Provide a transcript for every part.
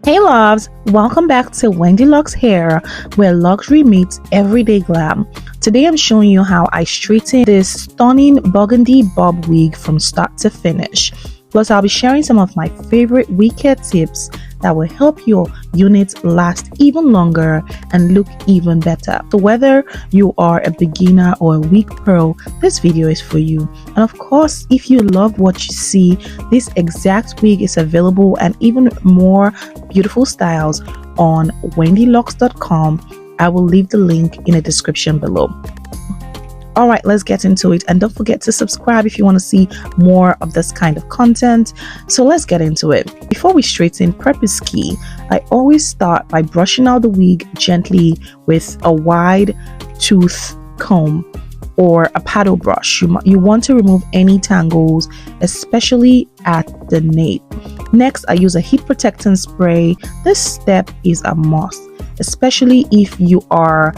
Hey loves, welcome back to Wendy Luxe Hair, where luxury meets everyday glam. Today I'm showing you how I straighten this stunning burgundy bob wig from start to finish. Plus I'll be sharing some of my favorite wig care tips that will help your units last even longer and look even better. So whether you are a beginner or a wig pro, this video is for you. And of course, if you love what you see, this exact wig is available and even more beautiful styles on wendyluxe.com. I will leave the link in the description below. Alright, let's get into it, and don't forget to subscribe if you want to see more of this kind of content. So let's get into it. Before we straighten, prep is key. I always start by brushing out the wig gently with a wide tooth comb or a paddle brush. You want to remove any tangles, especially at the nape. Next, I use a heat protectant spray. This step is a must, especially if you are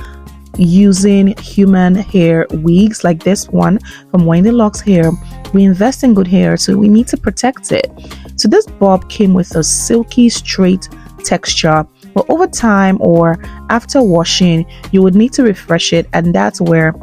using human hair wigs like this one from Wendy Luxe Hair. We invest in good hair, so we need to protect it. So this bob came with a silky straight texture, but over time or after washing you would need to refresh it, and that's where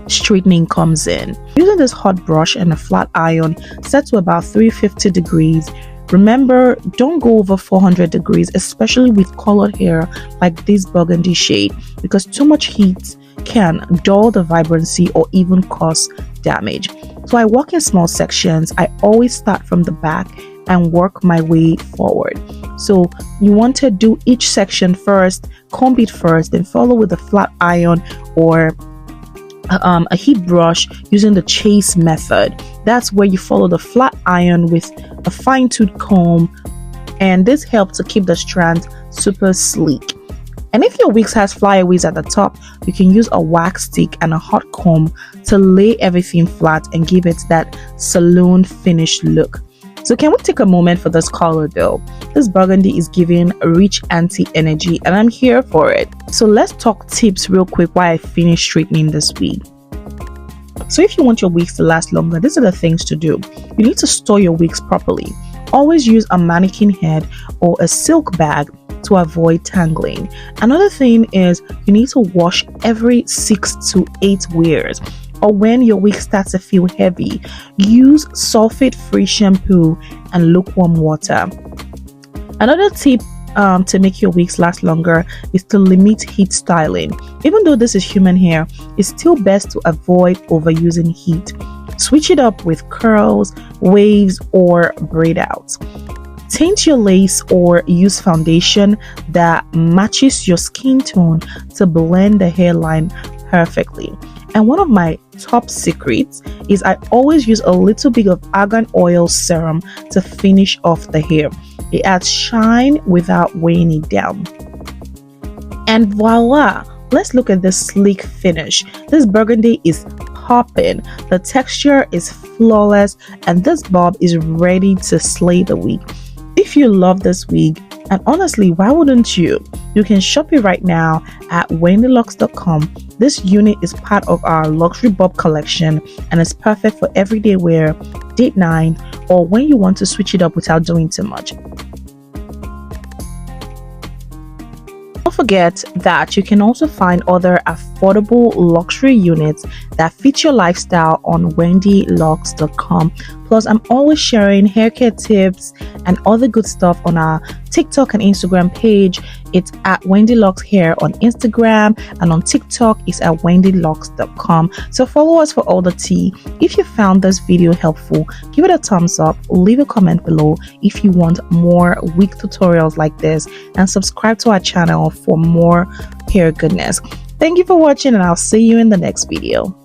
straightening comes in. Using this hot brush and a flat iron set to about 350 degrees. Remember, don't go over 400 degrees, especially with colored hair like this burgundy shade, because too much heat can dull the vibrancy or even cause damage. So I work in small sections. I always start from the back and work my way forward. So you want to do each section first, comb it first, then follow with a flat iron or a heat brush using the chase method. That's where you follow the flat iron with a fine-tooth comb, and this helps to keep the strands super sleek. And if your wigs has flyaways at the top, you can use a wax stick and a hot comb to lay everything flat and give it that salon finish look. So can we take a moment for this color though? This burgundy is giving a rich anti-energy and I'm here for it. So let's talk tips real quick while I finish straightening this wig. So if you want your wigs to last longer, these are the things to do. You need to store your wigs properly. Always use a mannequin head or a silk bag to avoid tangling. Another thing is you need to wash every 6 to 8 wears, or when your wig starts to feel heavy, use sulfate-free shampoo and lukewarm water. Another tip to make your wigs last longer is to limit heat styling. Even though this is human hair, it's still best to avoid overusing heat. Switch it up with curls, waves, or braid outs. Tint your lace or use foundation that matches your skin tone to blend the hairline perfectly. And one of my top secrets is I always use a little bit of argan oil serum to finish off the hair. It adds shine without weighing it down. And voila! Let's look at this sleek finish. This burgundy is popping, the texture is flawless, and this bob is ready to slay the wig. If you love this wig, and honestly, why wouldn't you? You can shop it right now at wendyluxe.com. This unit is part of our luxury bob collection and is perfect for everyday wear, date night, or when you want to switch it up without doing too much. Don't forget that you can also find other affordable luxury units that fit your lifestyle on wendyluxe.com. Plus, I'm always sharing hair care tips and other good stuff on our TikTok and Instagram page. It's at Wendy Luxe Hair on Instagram, and on TikTok it's at wendyluxe.com. So follow us for all the tea. If you found this video helpful, give it a thumbs up, leave a comment below if you want more wig tutorials like this, and subscribe to our channel for more hair goodness. Thank you for watching, and I'll see you in the next video.